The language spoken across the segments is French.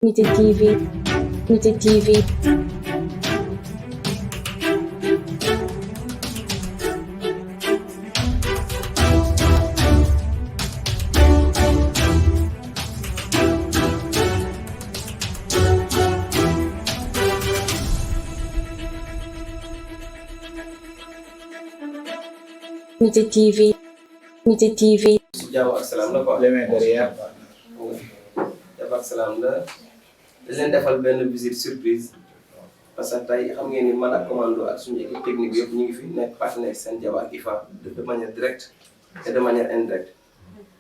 Unité TV, Unité TV. Unité TV, Unité TV. jàmm ak salaam la quoi. les mains derrière. jàmm ak salaam la. dañ leen defal benn visite surprise parce que tey xam ngeen ni man ak commando ak suñu équipe technique yëpp ñu ngi fi nekk partenaire Sen Diaba ak IFA de manière directe et de manière indirecte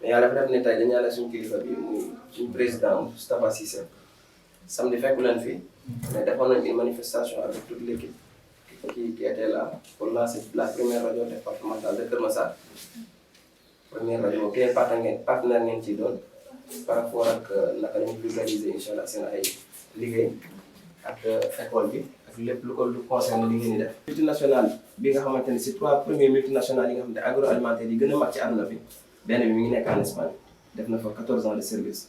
mais yàlla dafa def ne tey dañu ànd ak suñu kilifa bi muy suñu président Moustapha Cissé samedi fekku leen fi mais defoon nañ une manifestation avec toute l'équipe qui était là pour lancer la première radio départementale de Keur Massar. Première rajo boobu kenn partenaire ngeen ciy doon par rapport ak naka la ñuy vulgariser incha allah seen ay liggéey ak école bi ak lépp lu ko lu concerne li ngeen di def. multinationale bi nga xamante ni c'est 3 premières multinationales yi nga xamante ne agroalimentaire yi gën a mag ci àdduna bi benn bi mi ngi nekk en Espagne def na fa 14 ans de service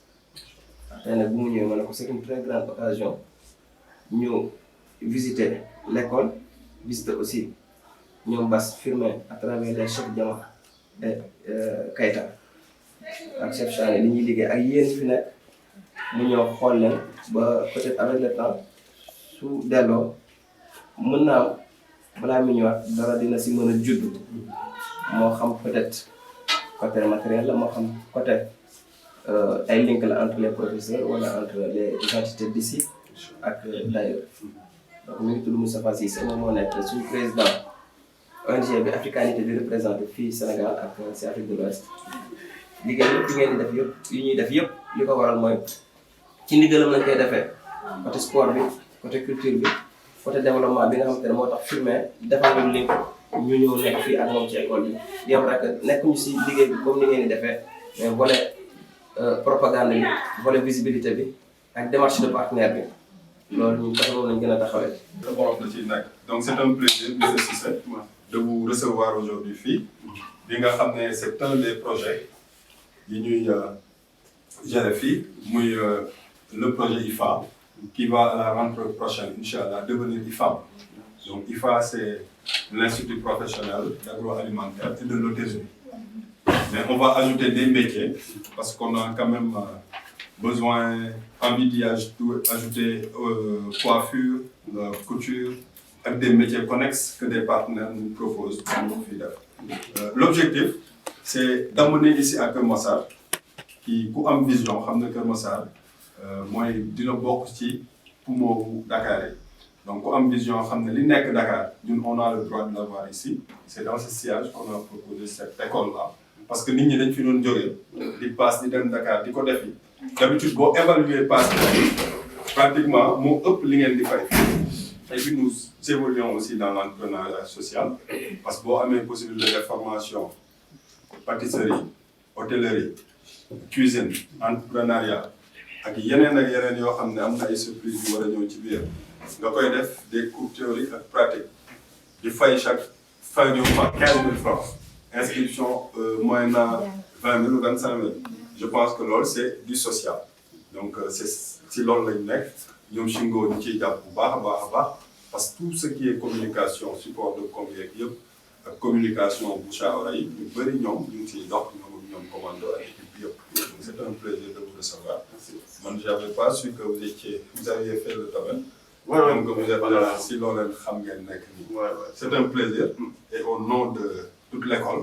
tey nag bu mu ñëwee ma ne ko c'est une très grande occasion ñu visiter l'école visiter aussi ñoom Bass Firmin à travers les chefs Diama Kayta ak chef Chane li ñuy liggéey ak yéen fi nekk mu ñëw xool leen ba peut-être avec le temps su delloo mën naa balaa mu ñëwaat dara dina si mën a judd moo xam peut-être côté matériel la moo xam côté ay link la entre les professeurs wala entre les entités d'ici ak d'ailleurs donc ñu ngi tudd Moustapha Cissé moom moo nekk suñu président ONG bi africanité di représenté fii Sénégal ak ci Afrique de l'Ouest liggéey yëpp yi ngeen di def yëpp yi ñuy def yëpp li ko waral mooy ci ndigalam lañ koy defee côté sport bi côté culture bi côté développement bi nga xamante ne moo tax Firmin defal ñu link ñu ñëw nekk fii ak moom ci école bi yëpp rek nekkuñu si liggéey bi comme ni ngeen di defee mais volet propagande bi volet visibilité bi ak démarche de partenaire bi loolu ñu tax moom lañ gën a taxawee. Donc c'est un plaisir, monsieur Cissé, de vous recevoir aujourd'hui fii bi nga xam ne c'est un des projets yi ñuy gérer fii muy le projet IFA qui va à la rentrée prochaine inchallah devenir IFAM. Donc IFA c'est l'Institut professionnel d'agroalimentaire et de l'hôtellerie. Mais on va ajouter des métiers parce qu'on a quand même besoin, envie d'y ajouter coiffure, couture, avec des métiers connexes que des partenaires nous proposent. L'objectif, c'est d'amener ici à Keur Massar, qui ku am vision xam ne Keur Massar mooy dina bokk ci poumon Dakar yi. Donc ku am vision xam ne li nekk Dakar ñun on a le droit de l'avoir ici. C'est dans ce sillage qu'on a proposé cette école-là. Parce que nit ñi dañ fi doon jógee di pass di dem Dakar di ko def yi. D'habitude boo évaluer pass pratiquement moo ëpp li ngeen di fay. Et puis nous évoluons aussi dans l'entrepreneuriat social parce que boo amee possibilité de formation pâtisserie hôtellerie cuisine entrepreneuriat ak yeneen yoo xam ne am na ay surprise yu war a ñëw ci biir nga koy def des cours théoriques ak pratiques di fay chaque fin du mois 15 000 francs inscription moyennant 20 000 ou 25 000 je pense que loolu c'est du social donc c'est si loolu lañ nekk ñoom Shingo ñu ciy jàpp bu baax a baax parce que tout ce qui est communication support de com yeeg yëpp ak communication bouche à oreille ñu bëri ñoom ñu ngi ciy dox ñoom commando ak équipe bi yëpp donc c'est un plaisir de vous recevoir. Man j'avais pas su que vous aviez fait le domaine. Donc vous êtes là si loolu leen xam ngeen nekk nii. C'est un plaisir et au nom de toute l'école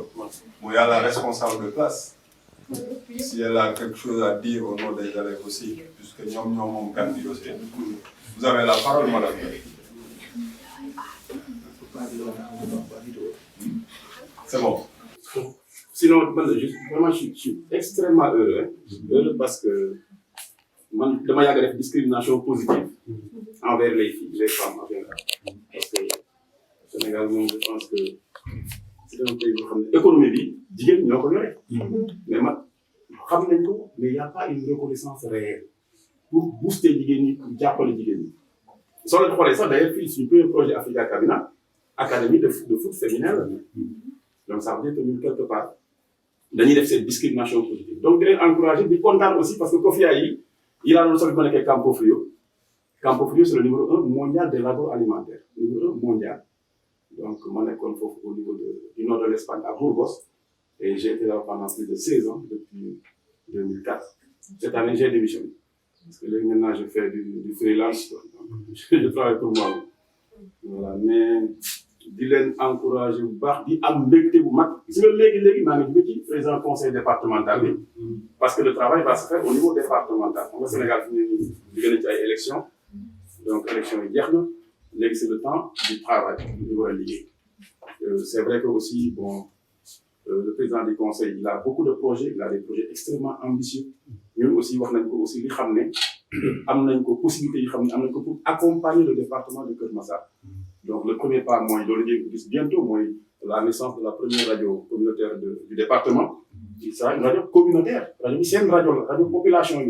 moi y a la responsable de classe. Si elle a quelque chose à dire au nom des élèves aussi, puisque ñoom moom gan bi aussi, vous avez la parole, madame. C'est bon. Sinon, vraiment, je suis extrêmement heureux. Heureux parce que man dama yàgg def discrimination positive envers les filles, les femmes en général. Parce que Sénégal moom je pense que c'est un pays boo xam ne économie bi jigéen ñoo ko yore. Mais man xam nañ ko mais y a pas une reconnaissance réelle pour booster jigéen ñi pour jàppale jigéen ñi. soo leen xoolee sax d'ailleurs fii suñu premier projet Africa Cabina académie de foot féminin la donc ça veut dire que ñun quelque part dañuy def cette discrimination positive donc di leen encourager di kontaan aussi parce que COFIA yi il a annoncé que Campo Frio. Campo Frio, c'est le numéro 1 mondial de l'agroalimentaire. Numéro 1 mondial. Donc, moi, je suis au niveau du nord de l'Espagne, à Burgos. Et j'ai été là pendant plus de 16 ans, depuis 2004. Cette année, j'ai démissionné. Parce que maintenant, je fais du freelance. Donc, je travaille pour moi. Voilà. Mais, di leen encouragé bu baax di am mbégte bu mag gis nga léegi maa ngi jóge ci président conseil départemental bi parce que le travail va se faire au niveau départemental xam nga Sénégal fi mu ne nii jóge nañ ci ay élections donc élections yi jeex na léegi c'est le temps du travail ñu war a liggéey c'est vrai que aussi bon le président du conseil il a beaucoup de projets il a des projets extrêmement ambitieux ñun aussi wax nañ ko aussi li xam ne am nañ ko possibilité yi xam ne am nañ ko pour accompagner le département de Keur Massar. Donc, le premier pas, moi, bientôt, moi, la naissance de la première radio communautaire du département. Il sera une radio communautaire. C'est une radio population,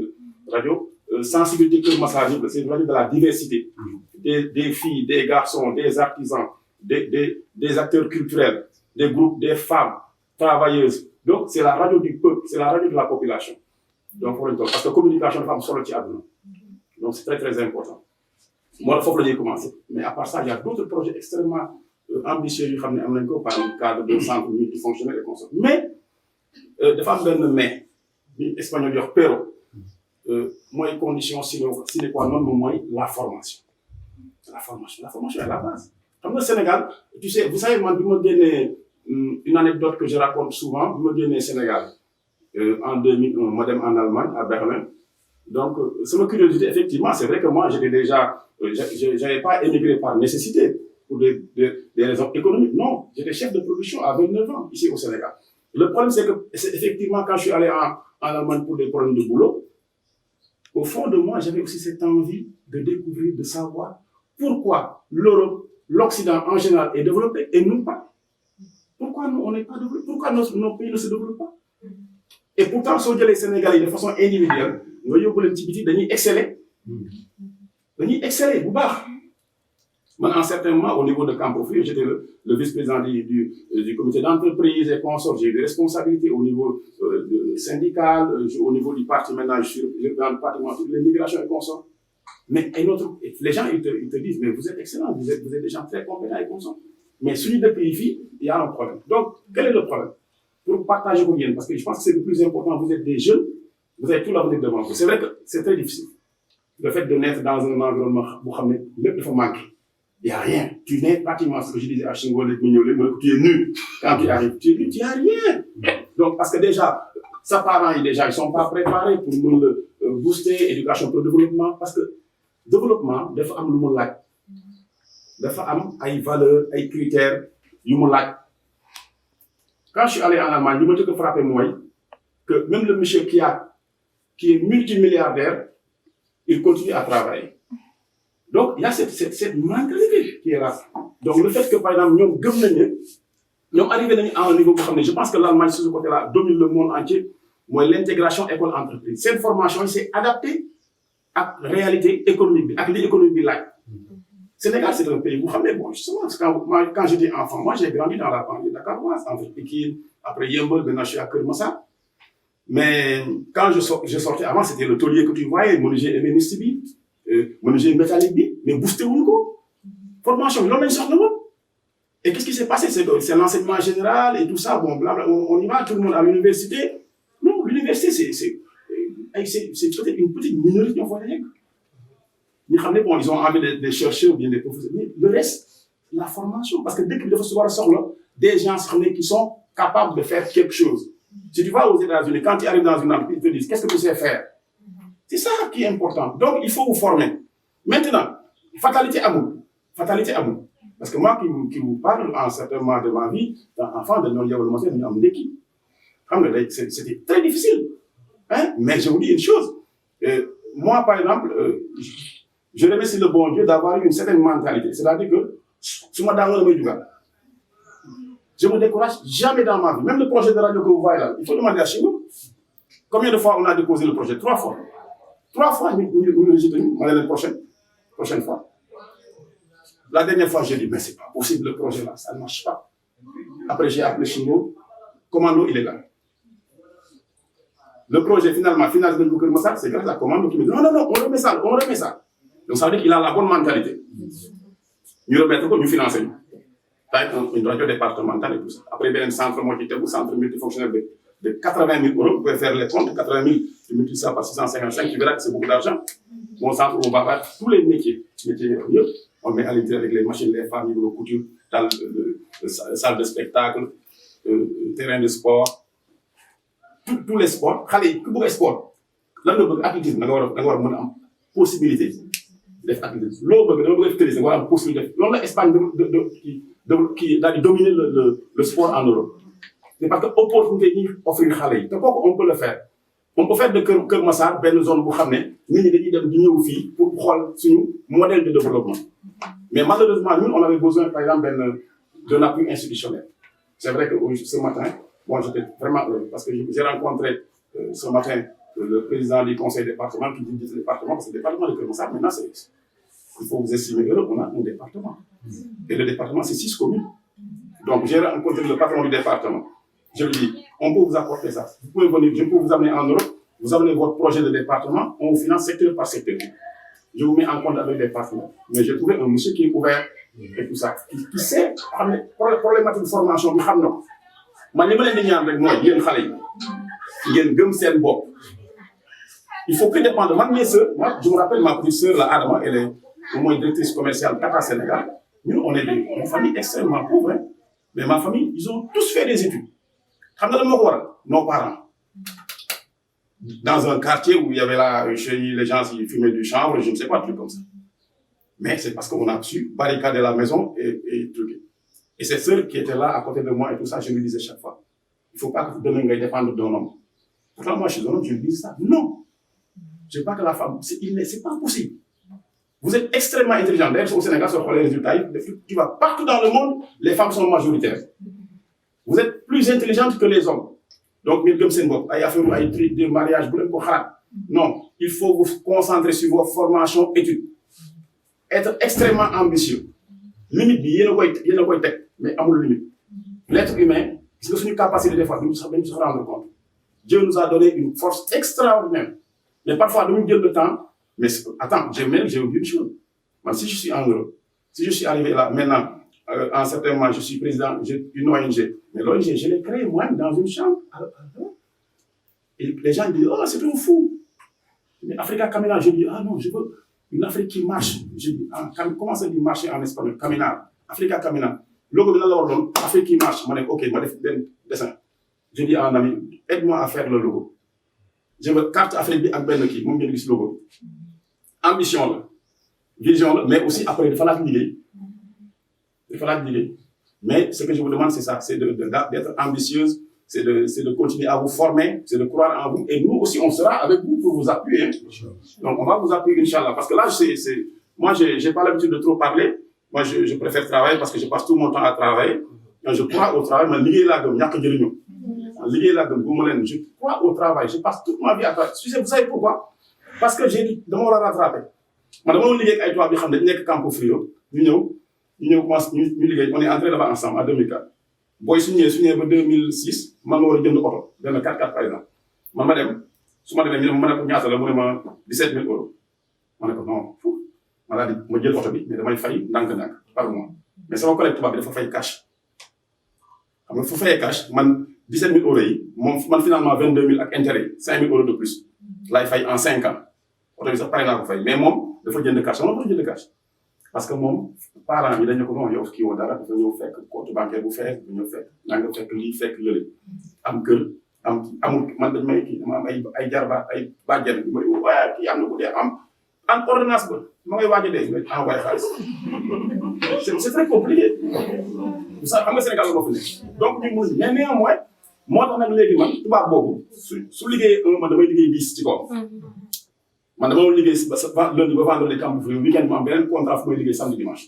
radio sensibilité Keur Massar, c'est une radio de la diversité. Des filles, des garçons, des artisans, des acteurs culturels, des groupes, des femmes, travailleuses. Donc, c'est la radio du peuple, c'est la radio de la population. Donc, parce que la communication des femmes sur le théâtre. Donc, c'est très, très important. Moi, il faut que je commence. Mais à part ça, il y a d'autres projets extrêmement ambitieux par le cadre de centre multifonctionnel et consorts. Mais, de femmes d'un mais, l'espagnol dit pero, moi, les conditions sine qua non, moi, la formation. La formation est à la base. Comme au Sénégal, tu sais, vous savez, moi, je me donne une anecdote que je raconte souvent. Je me donne au Sénégal, en 2001, madame en Allemagne, à Berlin. Donc, c'est ma curiosité, effectivement, c'est vrai que moi, j'étais déjà, j'avais pas émigré par nécessité, pour des raisons économiques. Non, j'étais chef de production à 29 ans, ici au Sénégal. Le problème, c'est que, effectivement, quand je suis allé en Allemagne pour des problèmes de boulot, au fond de moi, j'avais aussi cette envie de découvrir, de savoir pourquoi l'Europe, l'Occident en général est développé et nous pas. Pourquoi nous, on n'est pas développé? Pourquoi nos pays ne se développent pas? Et pourtant, si on dit les Sénégalais de façon individuelle, nous avons exceller. Dañuy exceller bu baax. Man, en certain moment, au niveau de Campo Frio, j'étais le vice-président du comité d'entreprise et consorts. J'ai eu des responsabilités au niveau syndical, au niveau du parti. Maintenant, je suis dans le parti de l'immigration et consorts. Mais les gens, ils te disent, mais vous êtes excellent, vous êtes des gens très compétents et consorts. Mais celui de pays, il y a un problème. Donc, quel est le problème? Pour partager vos liens, parce que je pense que c'est le plus important, vous êtes des jeunes, vous avez tout l'avenir devant vous. C'est vrai que c'est très difficile. Le fait de naître dans un environnement, vous savez, il faut manquer. Il n'y a rien. Tu nais pratiquement, ce que je disais à Chingole, tu es nu. Quand tu arrives, tu es nu, tu n'as rien. Donc, parce que déjà, ses parents, ils ne sont pas préparés pour nous booster, éducation pour le développement. Parce que, développement, il faut avoir le lac. Il faut avoir des valeurs, des critères, du lac. Quand je suis allé en Allemagne, je me suis frappé, moi, que même le monsieur qui est multimilliardaire, il continue à travailler. Donc, il y a cette mentalité qui est là. Donc, le fait que, par exemple, nous arrivons à un niveau, je pense que l'Allemagne, sur ce côté-là, domine le monde entier. Moi, l'intégration école-entreprise. Cette formation, c'est adapté à la réalité économique, à l'économie là. Sénégal, c'est un pays, vous savez, bon, justement, quand j'étais enfant, moi, j'ai grandi dans la banlieue dakaroise, entre Pékin, après Yembol, maintenant, je suis à Keur Massar. Mais quand je sortais avant, c'était le taulier que tu voyais, menuisier et ménistibi, menuisier métallique, mais boosté ou non. Formation, l'homme est sorti. Et qu'est-ce qui s'est passé? C'est l'enseignement général et tout ça, bon, blabla, on y va, tout le monde à l'université. Non, l'université, c'est peut-être une petite minorité, on voit rien. Bon, ils ont envie de chercher ou bien des professeurs. Mais le reste, la formation. Parce que dès qu'ils doivent se voir sur des gens qui sont capables de faire quelque chose. Si tu vas aux États-Unis, quand tu arrives dans une entreprise, ils te disent, qu'est-ce que tu sais faire? C'est ça qui est important. Donc, il faut vous former. Maintenant, fatalité amour. Fatalité amour. Parce que moi, qui vous parle, en certain moment de ma vie, enfant de c'était très difficile. Hein? Mais je vous dis une chose. Moi, par exemple, je remercie le bon Dieu d'avoir eu une certaine mentalité. C'est-à-dire que, je ne me décourage jamais dans ma vie. Même le projet de radio que vous voyez là, il faut demander à Chino. Combien de fois on a déposé le projet? 3 fois. 3 fois, nous les tenu. L'année prochaine fois. La dernière fois, j'ai dit, mais c'est pas possible le projet là, ça ne marche pas. Après, j'ai appelé Chino. Commando, il est là. le projet finalement finalisé de Keur Massar, c'est grâce à la commande qui me dit non, on remet ça. Donc ça veut dire qu'il a la bonne mentalité. Nous remettons quoi, nous finançons. Une radio départementale et tout ça. Après, il y a un centre centre multifonctionnel de 80 000 euros. Vous pouvez faire les comptes, 80 000, tu multiplies ça par 655, tu verras que c'est beaucoup d'argent. Mon centre, on va faire tous les métiers. On met à l'intérieur avec les machines, les femmes, les coutures, dans la salle de spectacle, terrain de sport, tous les sports. Allez, que beaucoup sport. Là, nous activisme, nous avons une possibilité def activisme. L'autre, nous avons une possibilité. L'on a l'Espagne qui a dominé le sport en Europe. C'est parce que l'opportunité offrir xalé. On peut le faire. On peut faire de Keur Massar une zone où nous avons des pour voir suñu modèle de développement. Mais malheureusement, nous, on avait besoin, par exemple, d'un appui institutionnel. C'est vrai que ce matin, moi, j'étais vraiment heureux parce que j'ai rencontré ce matin le président du conseil départemental qui dit le département, parce que le département de Keur Massar, maintenant, il faut vous estimer heureux, on a un département. Et le département, c'est 6 communes. Donc, j'ai rencontré le patron du département. Je lui dis, on peut vous apporter ça. Vous pouvez venir, je peux vous amener en Europe, vous amenez votre projet de département, on vous finance secteur par secteur. Je vous mets en compte avec les partenaires. Mais j'ai trouvé un monsieur qui est ouvert et tout ça, qui sait, pour les problématiques de formation, il faut plus dépendre. Moi, je me rappelle ma petite sœur, la Adama, elle est au moins directrice commerciale Tata Sénégal. Nous, on est une famille extrêmement pauvre. Hein. Mais ma famille, ils ont tous fait des études. Nos parents. Dans un quartier où il y avait là, les gens qui fumaient du chanvre, je ne sais pas, trucs comme ça. Mais c'est parce qu'on a su barricader la maison et trucs. Et cette sœur qui était là à côté de moi et tout ça, je lui disais chaque fois, il ne faut pas que demain il dépende d'un homme. Pourtant, moi, je suis un homme, je lui dis ça. Non. Je ne veux pas que la femme, c'est pas possible. Vous êtes extrêmement intelligent. D'ailleurs, au Sénégal, sur les résultats, tu vas partout dans le monde, les femmes sont majoritaires. Vous êtes plus intelligentes que les hommes. Donc, de mariage, non, il faut vous concentrer sur vos formations, études. Être extrêmement ambitieux. Limite, il y a une mais à mon limite. L'être humain, c'est une capacité des fois, nous se rendre compte. Dieu nous a donné une force extraordinaire. Mais parfois, nous avons le temps. Mais attends, j'ai oublié une chose. Moi, si je suis en Europe, si je suis arrivé là, maintenant, en certain moment, je suis président d'une ONG. Mais l'ONG, je l'ai créée moi dans une chambre. Et les gens disent, oh, c'est un fou. Mais Africa Camina, je dis, ah non, je veux une Afrique qui marche. Je dis, comment ça dit marcher en espagnol? Camina. Africa Camina. Logo de la Lordon, Afrique qui marche. Je dis, ok, je vais faire un dessin. Je dis à un ami, aide-moi à faire le logo. Je veux carte Afrique avec Ben qui, mon bien le logo. Ambition là, vision là, mais aussi après il faut la lier. Mais ce que je vous demande c'est ça, c'est d'être ambitieuse, c'est de continuer à vous former, c'est de croire en vous et nous aussi on sera avec vous pour vous appuyer. Donc on va vous appuyer Inch'Allah parce que là moi j'ai pas l'habitude de trop parler. Moi je préfère travailler parce que je passe tout mon temps à travailler. Quand je crois au travail, je crois au travail, je passe toute ma vie à travailler. Vous savez pourquoi? Parce que j'ai dit, dama war a rattraper. Man dama doon liggéey ak ay tubaab bi xam ne dañu nekk Campo Frio ñu ñëw commencé ñu liggéey on est entré là-bas ensemble en 2004. Booy su ñëwee ba 2006 man ma war a jënd oto benn 4x4 par exemple man ma dem su ma demee ñu ne ma ne ko ñaata la mu ne ma 17 000 euros ma ne ko non foofu ma daal di ma jël oto bi mais damay fay ndànk-ndànk par mois mais sama collègue tubaab bi dafa fay cash xam nga fu fayee cash man 17 000 euros yi moom man finalement 22 000 ak intérêt 5 000 euros de plus laay fay en 5 ans. oto bi sax pare naa ko fay mais moom dafa jënd cash moom dafa jënd cash parce que moom parents yi dañu ko non yow kii woo dara dafa ñëw fekk compte bancaire bu fees bu ñëw fekk naa nga fekk lii fekk lële am kër amul man dañ may kii dama am ay jarbaat ay bàjjen yu may waaye kii am na ku dee am ordonnance ba ma ngay waaj a dee nga envoyé xaalis c'est très compliqué ça xam nga Sénégal la moo fi nekk donc ñu mun mais néanmoins moo tax nag léegi man tubaab boobu su liggéeyee man damay liggéey 10 ci kaw man dama doon liggéey ba lundi ba vendredi Campo Frio weekend ma am beneen contrat fu may liggéey samedi dimanche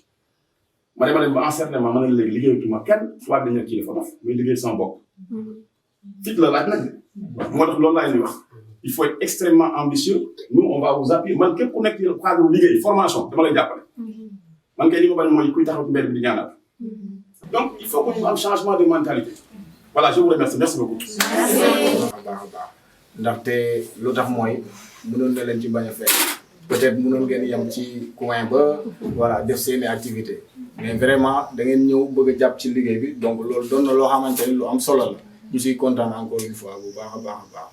ma dem ba encerclement ma ne léegi liggéeyatuma kenn soit dañu kii dafa dof muy liggéey sama bopp fit la laaj nag moo tax loolu laay ñuy wax il faut être extrêmement ambitieux nous on va vous appuyer man képp ku nekk ci cadre liggéey formation dama lay jàppale man kay li ma bañ mooy kuy taxaw ci mbedd bi di ñaanal donc il faut que ñu am changement de mentalité voilà je vous remercie merci beaucoup. ndaxte lu tax mooy mënoon na leen ci bañ a fekk peut-être mënoon ngeen yem ci coin ba voilà def seeni activité mais vraiment da ngeen ñëw bëgg a jàpp ci liggéey bi donc loolu doon na loo xamante ni lu am solo la ñu siy kontaan encore une fois bu baax a baax a baax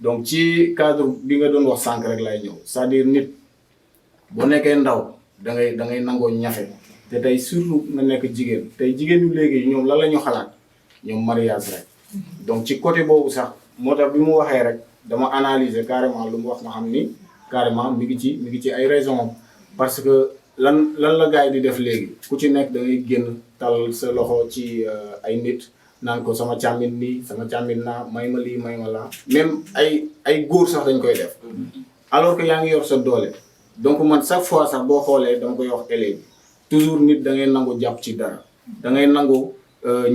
donc ci cadre bi nga doon wax sànq rek lay ñëw c'est-à-dire nit boo nekkee ndaw da ngay nangoo ñafe te tey surtout na nekk jigéen tey jigéen ñu léegi ñoom lan la ñu xalaat ñoom mariage rek donc ci côté boobu sax moo tax bi mu waxee rek dama analyser carrément lu mu wax ma xam ni carrément mi ngi ci ay raisons parce que lan la gars yi di def léegi ku ci nekk da ngay génn tal sa loxo ci ay nit naan ko sama càmmin nii sama càmmin naa may ma lii may ma laa même ay góor sax dañ koy def alors que yaa ngi yor sa doole donc man chaque fois sax boo xoolee dama koy wax élèves yi toujours nit da ngay nangu jàpp ci dara da ngay nangu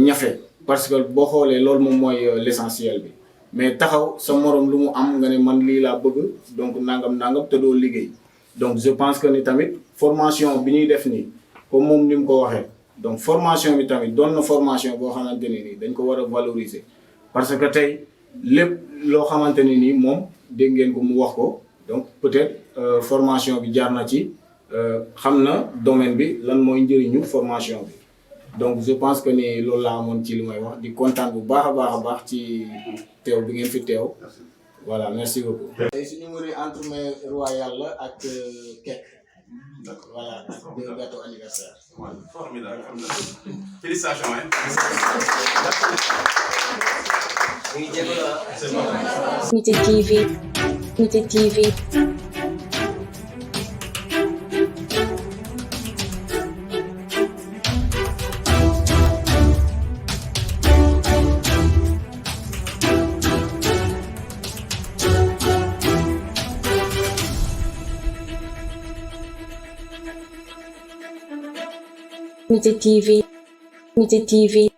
ñafe parce que boo xoolee loolu moom mooy l'essentiel bi mais taxaw sa morom lu mu am nga ne man lii laa bëgg donc nangam te doo liggéey donc je pense que ni tamit formation bi ñuy def nii comme moom ni mu ko waxee donc formation bi tamit doon na formation boo xamante ne nii dañ ko war a valoriser parce que tey lépp loo xamante ne nii moom dégg ngeen ko mu wax ko donc peut-être formation bi jaar na ci xam na domaine bi lan mooy njëriñu formation bi donc je pense que ni loolu laa amoon ci li may wax di kontaan bu baax a baax ci teew bi ngeen fi teew voilà merci beaucoup. tey suñu mënee entremets royal la ak cake. D'accord. Voilà, de gâteau anniversaire. Voilà, formidable. Félicitations. Hein. Unité TV. Unité TV. Unité TV. Unité TV.